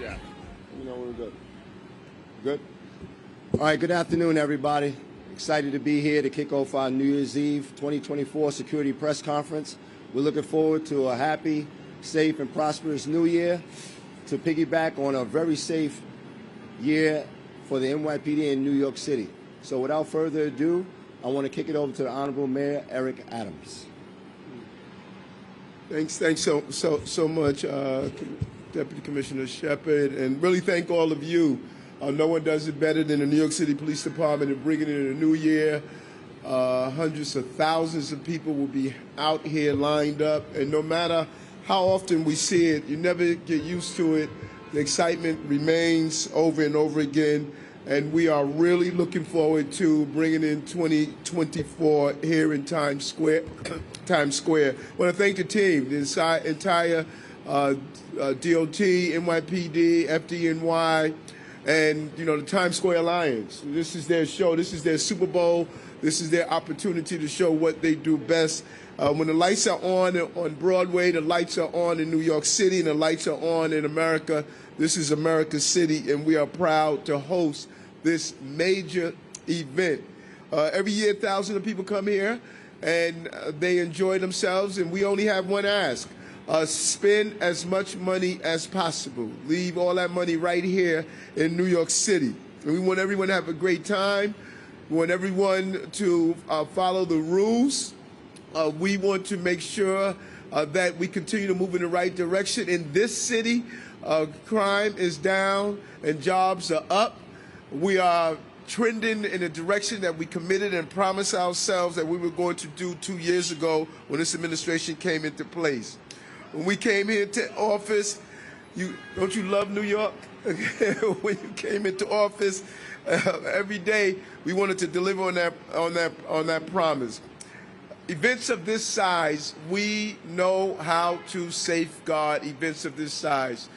Yeah. You know we're good. Good? All right, good afternoon, everybody. Excited to be here to kick off our New Year's Eve 2024 Security Press Conference. We're looking forward to a happy, safe, and prosperous New Year to piggyback on a very safe year for the NYPD in New York City. So without further ado, I want to kick it over to the Honorable Mayor Eric Adams. Thanks so much, Deputy Commissioner Shepard, and really thank all of you. No one does it better than the New York City Police Department in bringing in a new year. Hundreds of thousands of people will be out here lined up, and no matter how often we see it, you never get used to it. The excitement remains over and over again, and we are really looking forward to bringing in 2024 here in Times Square. I want to thank the team, the entire DOT, NYPD, FDNY, and the Times Square Alliance. This is their show. This is their Super Bowl. This is their opportunity to show what they do best. When the lights are on Broadway, the lights are on in New York City, and the lights are on in America. This is America's city, and we are proud to host this major event. Every year, thousands of people come here, and they enjoy themselves, and we only have one ask. Spend as much money as possible. Leave all that money right here in New York City. And we want everyone to have a great time. We want everyone to follow the rules. We want to make sure that we continue to move in the right direction. In this city, crime is down and jobs are up. We are trending in a direction that we committed and promised ourselves that we were going to do 2 years ago when this administration came into place. When we came here to office, don't you love New York? When you came into office, every day we wanted to deliver on that promise. Events of this size, we know how to safeguard events of this size.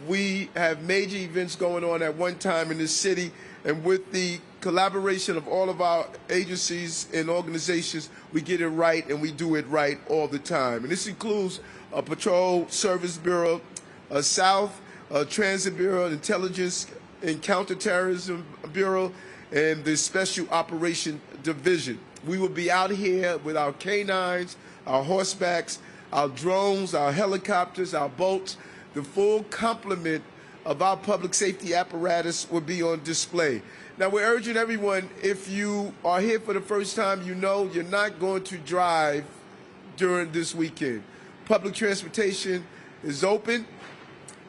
We have major events going on at one time in this city, and with the collaboration of all of our agencies and organizations, we get it right and we do it right all the time. And this includes Patrol Service Bureau, South Transit Bureau, Intelligence and Counterterrorism Bureau, and the Special Operation Division. We will be out here with our canines, our horsebacks, our drones, our helicopters, our boats. The full complement of our public safety apparatus will be on display. Now, we're urging everyone, if you are here for the first time, you're not going to drive during this weekend. Public transportation is open.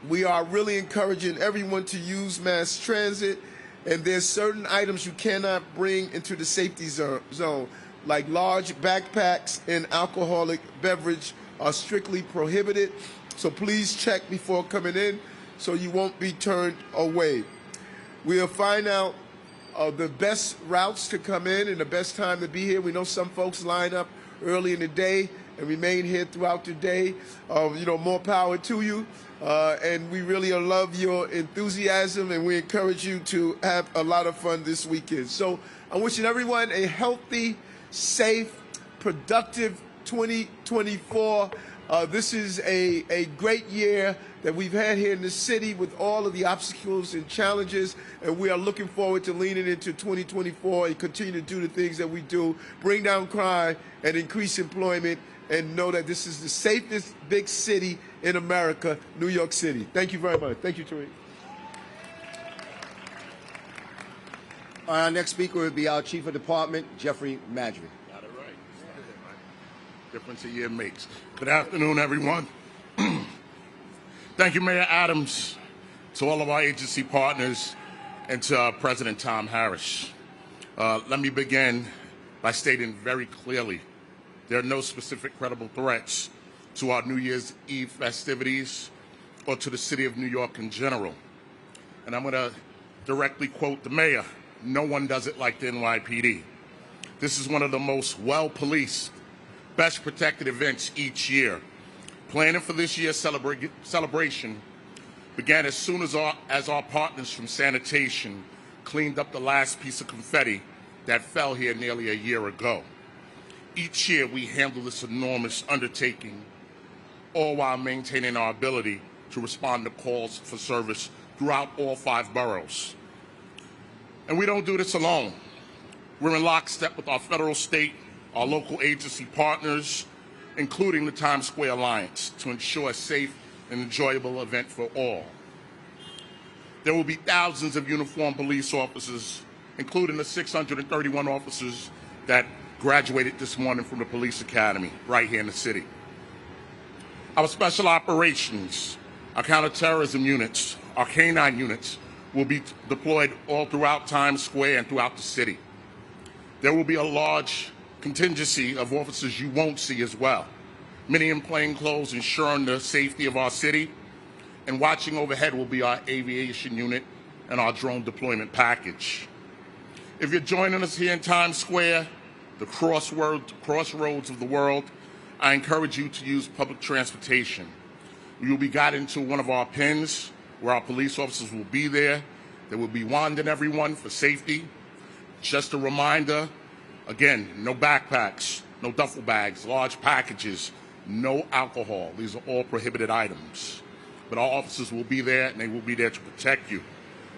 We are really encouraging everyone to use mass transit, and there's certain items you cannot bring into the safety zone, like large backpacks and alcoholic beverage are strictly prohibited. So please check before coming in so you won't be turned away. We'll find out the best routes to come in and the best time to be here. We know some folks line up early in the day and remain here throughout the day. More power to you. And we really love your enthusiasm, and we encourage you to have a lot of fun this weekend. So I'm wishing everyone a healthy, safe, productive 2024. This is a great year that we've had here in the city with all of the obstacles and challenges, and we are looking forward to leaning into 2024 and continue to do the things that we do, bring down crime and increase employment, and know that this is the safest big city in America, New York City. Thank you very much. Thank you, Tariq. Our next speaker will be our Chief of Department, Jeffrey Madry. Got it right. Difference a year makes. Good afternoon, everyone. Thank you, Mayor Adams, to all of our agency partners, and to President Tom Harris. Let me begin by stating very clearly there are no specific credible threats to our New Year's Eve festivities or to the city of New York in general. And I'm going to directly quote the mayor: "No one does it like the NYPD." This is one of the most well-policed, best protected events each year. Planning for this year's celebration began as soon as our partners from sanitation cleaned up the last piece of confetti that fell here nearly a year ago. Each year we handle this enormous undertaking, all while maintaining our ability to respond to calls for service throughout all 5 boroughs. And we don't do this alone. We're in lockstep with our federal, state, our local agency partners, including the Times Square Alliance, to ensure a safe and enjoyable event for all. There will be thousands of uniformed police officers, including the 631 officers that graduated this morning from the police academy right here in the city. Our special operations, our counterterrorism units, our canine units will be deployed all throughout Times Square and throughout the city. There will be a large contingency of officers you won't see as well, many in plain clothes ensuring the safety of our city, and watching overhead will be our aviation unit and our drone deployment package. If you're joining us here in Times Square, the crossroads of the world, I encourage you to use public transportation. You will be guided to one of our pins where our police officers will be there. They will be wanding everyone for safety. Just a reminder, again, no backpacks, no duffel bags, large packages, no alcohol. These are all prohibited items. But our officers will be there, and they will be there to protect you.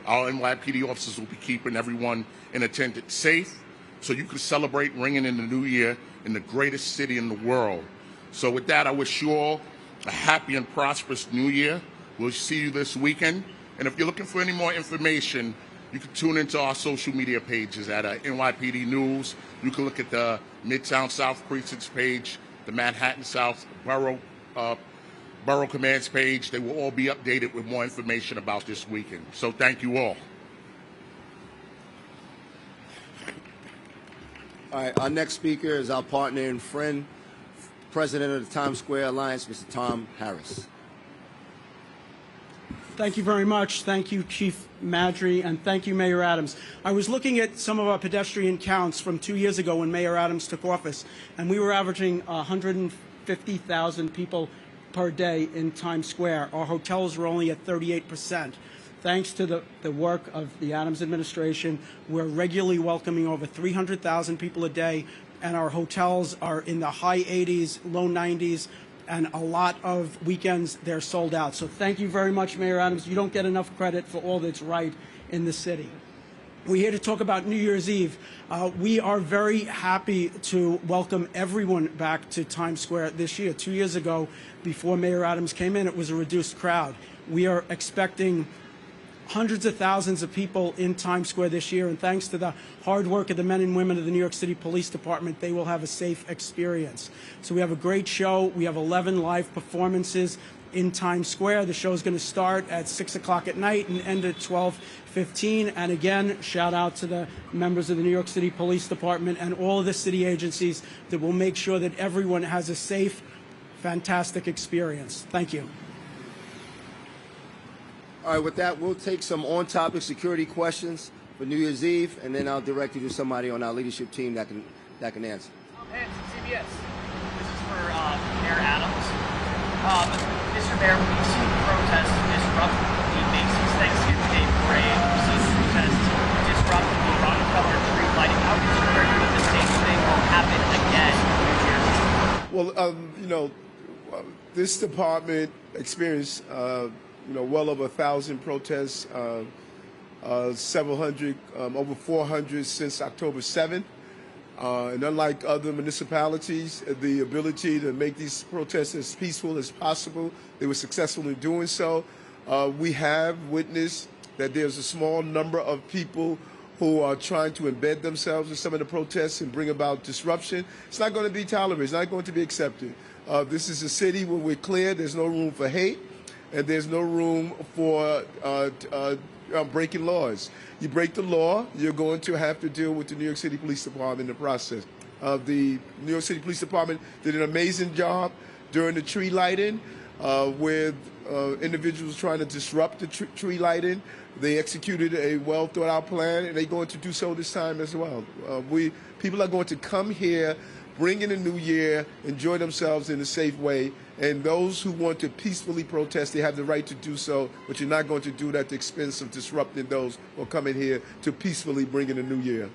Our NYPD officers will be keeping everyone in attendance safe so you can celebrate ringing in the new year in the greatest city in the world. So with that, I wish you all a happy and prosperous new year. We'll see you this weekend. And if you're looking for any more information, you can tune into our social media pages at NYPD News. You can look at the Midtown South Precincts page, the Manhattan South Borough Commands page. They will all be updated with more information about this weekend. So thank you all. All right, our next speaker is our partner and friend, President of the Times Square Alliance, Mr. Tom Harris. Thank you very much. Thank you, Chief Madry, and thank you, Mayor Adams. I was looking at some of our pedestrian counts from 2 years ago when Mayor Adams took office, and we were averaging 150,000 people per day in Times Square. Our hotels were only at 38%. Thanks to the work of the Adams administration, we're regularly welcoming over 300,000 people a day, and our hotels are in the high 80s, low 90s, and a lot of weekends they're sold out. So thank you very much, Mayor Adams. You don't get enough credit for all that's right in the city. We're here to talk about New Year's Eve. We are very happy to welcome everyone back to Times Square this year. 2 years ago, before Mayor Adams came in, it was a reduced crowd. We are expecting hundreds of thousands of people in Times Square this year, and thanks to the hard work of the men and women of the New York City Police Department, they will have a safe experience. So we have a great show. We have 11 live performances in Times Square. The show is going to start at 6 o'clock at night and end at 12:15. And again, shout out to the members of the New York City Police Department and all of the city agencies that will make sure that everyone has a safe, fantastic experience. Thank you. All right, with that, we'll take some on-topic security questions for New Year's Eve, and then I'll direct you to somebody on our leadership team that can answer. Hey, CBS. This is for Mayor Adams. Mr. Mayor, we've seen protests disrupt the Macy's Thanksgiving Day Parade. We've seen protests disrupt the Rockefeller tree lighting. How concerned are you that the same thing will happen again in New Jersey? Well, this department experienced well over 1,000 protests, several hundred, over 400 since October 7th. And unlike other municipalities, the ability to make these protests as peaceful as possible, they were successful in doing so. We have witnessed that there's a small number of people who are trying to embed themselves in some of the protests and bring about disruption. It's not going to be tolerated. It's not going to be accepted. This is a city where we're clear. There's no room for hate. And there's no room for breaking laws. You break the law, you're going to have to deal with the New York City Police Department in the process. The New York City Police Department did an amazing job during the tree lighting with individuals trying to disrupt the tree lighting. They executed a well-thought-out plan, and they're going to do so this time as well. People are going to come here, bring in a new year, enjoy themselves in a safe way. And those who want to peacefully protest, they have the right to do so, but you're not going to do that at the expense of disrupting those who are coming here to peacefully bring in a new year.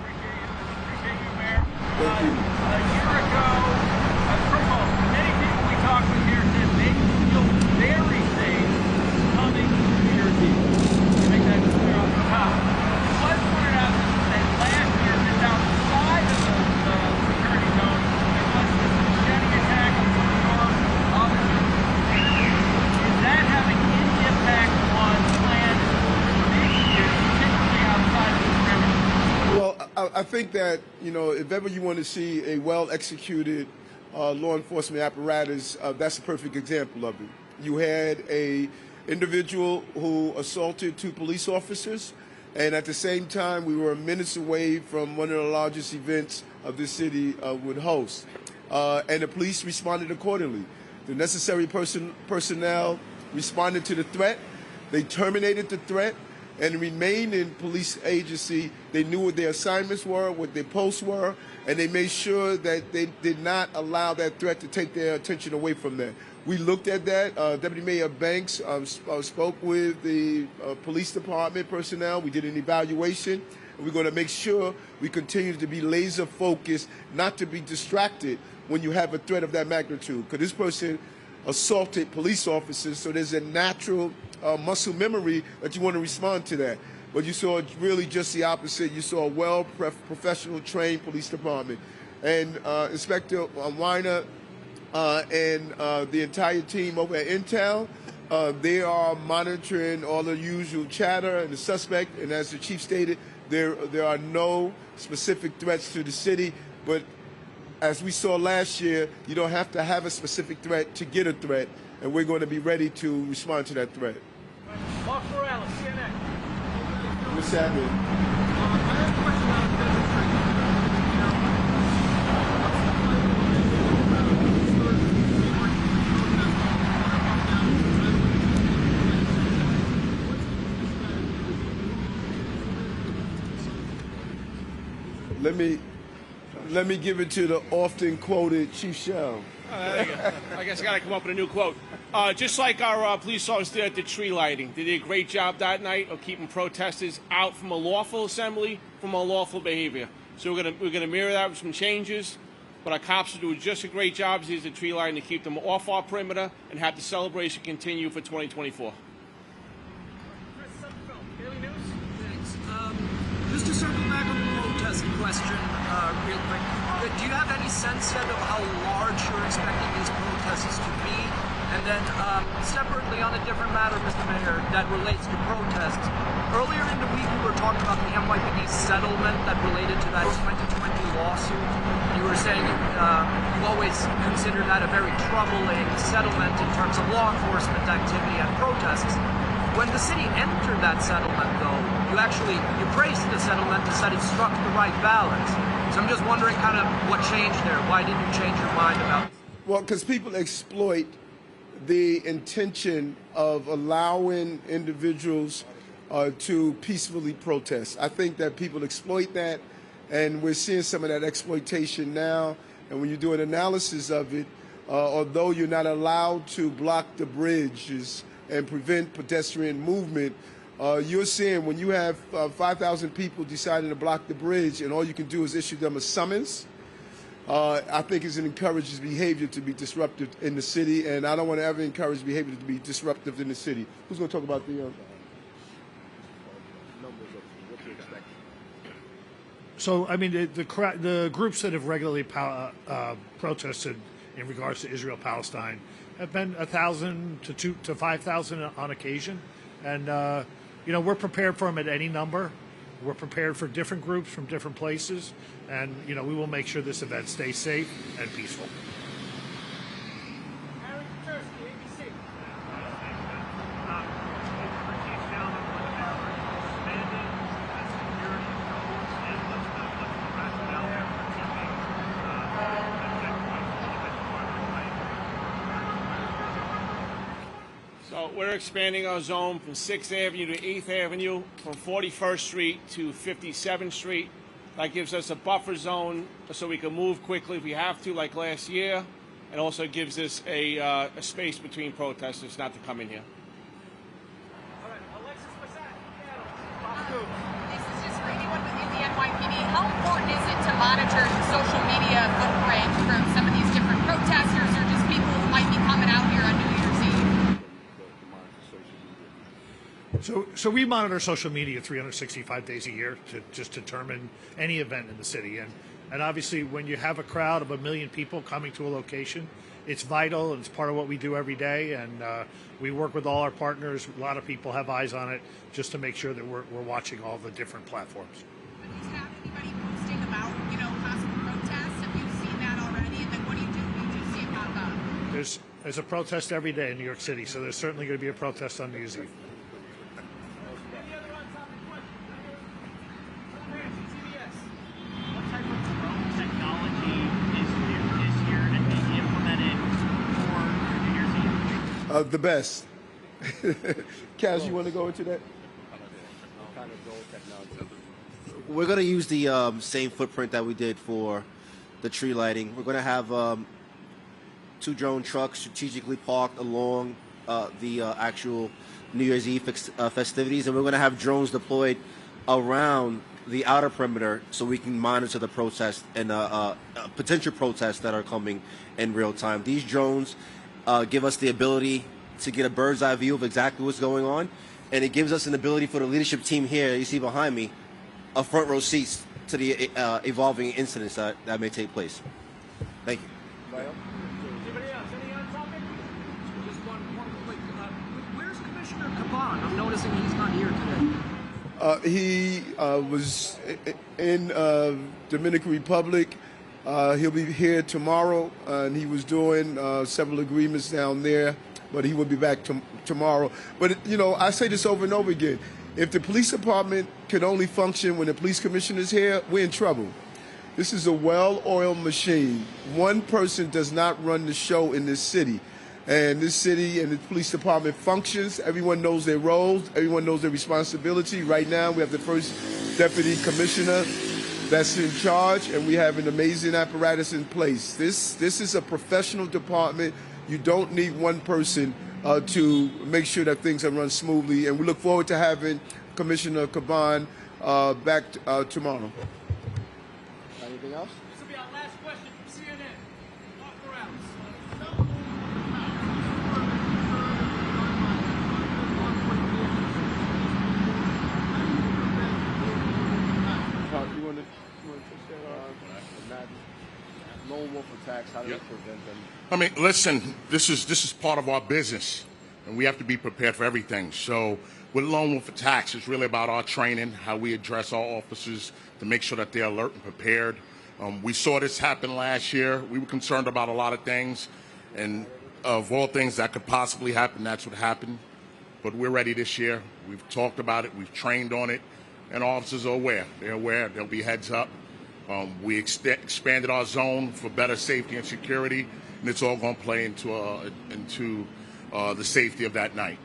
Appreciate you, Mayor. Thank you. A year ago, first of all, many people we talked with here think that, if ever you want to see a well-executed law enforcement apparatus, that's a perfect example of it. You had a individual who assaulted 2 police officers, and at the same time, we were minutes away from one of the largest events of this city would host. And the police responded accordingly. The necessary personnel responded to the threat. They terminated the threat and remained in police agency. They knew what their assignments were, what their posts were, and they made sure that they did not allow that threat to take their attention away from that. We looked at that. Deputy Mayor Banks spoke with the police department personnel. We did an evaluation. And we're going to make sure we continue to be laser focused, not to be distracted when you have a threat of that magnitude. Because this person assaulted police officers, so there's a natural muscle memory that you want to respond to that. But you saw really just the opposite. You saw a well-professional, trained police department. And Inspector Weiner and the entire team over at Intel, they are monitoring all the usual chatter and the suspect. And as the chief stated, there are no specific threats to the city. But as we saw last year, you don't have to have a specific threat to get a threat. And we're going to be ready to respond to that threat. Mark Morales, CNN. What's happening? I have a question about Let me give it to the often quoted Chief Shell. I guess I got to come up with a new quote. Just like our police officers did at the tree lighting, they did a great job that night of keeping protesters out from a lawful assembly, from unlawful behavior. So we're gonna mirror that with some changes. But our cops are doing just a great job as the tree lighting to keep them off our perimeter and have the celebration continue for 2024. Daily News. Thanks. Just to circle back on the protest question real quick, do you have any sense yet of how large you're expecting these protests to be? And then separately on a different matter, Mr. Mayor, that relates to protests. Earlier in the week, we were talking about the NYPD settlement that related to that 2020 lawsuit. You were saying you always consider that a very troubling settlement in terms of law enforcement activity and protests. When the city entered that settlement, though, you praised the settlement and said it struck the right balance. So I'm just wondering kind of what changed there. Why did you change your mind about it? Well, because people exploit the intention of allowing individuals to peacefully protest. I think that people exploit that, and we're seeing some of that exploitation now. And when you do an analysis of it, although you're not allowed to block the bridges and prevent pedestrian movement, you're seeing when you have 5,000 people deciding to block the bridge and all you can do is issue them a summons, I think it encourages behavior to be disruptive in the city, and I don't want to ever encourage behavior to be disruptive in the city. Who's going to talk about the numbers of what to expect? So, I mean, the groups that have regularly protested in regards to Israel-Palestine have been 1,000 to 5,000 on occasion, and we're prepared for them at any number. We're prepared for different groups from different places, and we will make sure this event stays safe and peaceful. So we're expanding our zone from 6th Avenue to 8th Avenue, from 41st Street to 57th Street. That gives us a buffer zone so we can move quickly if we have to, like last year. And also gives us a space between protesters not to come in here. All right, Alexis Bassett. This is just for anyone within the NYPD. How important is it to monitor the social media footprint from some of these different protesters or just people who might be coming out here on New Year's Eve? So we monitor social media 365 days a year to just determine any event in the city. And obviously, when you have a crowd of 1 million people coming to a location, it's vital and it's part of what we do every day. And we work with all our partners. A lot of people have eyes on it just to make sure that we're watching all the different platforms. Have you had anybody posting there's a protest every day in New York City, so there's certainly going to be a protest on New Year's Eve. What type of drone technology is new this year and maybe implemented for New Year's Eve? The best. Kaz, you want to go into that? We're going to use the same footprint that we did for the tree lighting. We're going to have 2 drone trucks strategically parked along the actual New Year's Eve festivities, and we're going to have drones deployed around the outer perimeter so we can monitor the protest and potential protests that are coming in real time. These drones give us the ability to get a bird's eye view of exactly what's going on, and it gives us an ability for the leadership team here, you see behind me, a front row seats to the evolving incidents that may take place. Thank you. Anybody else? Any on topic? Just one quick. Where's Commissioner Caban? I'm noticing he's not here today. He was in Dominican Republic. He'll be here tomorrow, and he was doing several agreements down there, but he will be back tomorrow. But, you know, I say this over and over again. If the police department can only function when the police commissioner is here, we're in trouble. This is a well-oiled machine. One person does not run the show in this city. And this city and the police department functions. Everyone knows their roles. Everyone knows their responsibility. Right now, we have the first deputy commissioner that's in charge, and we have an amazing apparatus in place. This is a professional department. You don't need one person to make sure that things are run smoothly. And we look forward to having Commissioner Caban back tomorrow. Anything else? This will be our last question from CNN. Mark Morales. You want to touch that? Lone wolf attacks. How do we prevent them? I mean, listen, this is part of our business, and we have to be prepared for everything. So with lone wolf attacks, it's really about our training, how we address our officers to make sure that they're alert and prepared. We saw this happen last year. We were concerned about a lot of things, and of all things that could possibly happen, that's what happened. But we're ready this year. We've talked about it. We've trained on it, and officers are aware. They're aware. There'll be heads up. We expanded our zone for better safety and security, and it's all going to play into the safety of that night.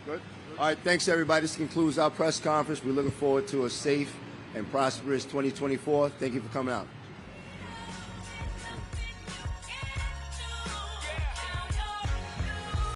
Good. All right, thanks, everybody. This concludes our press conference. We're looking forward to a safe and prosperous 2024. Thank you for coming out.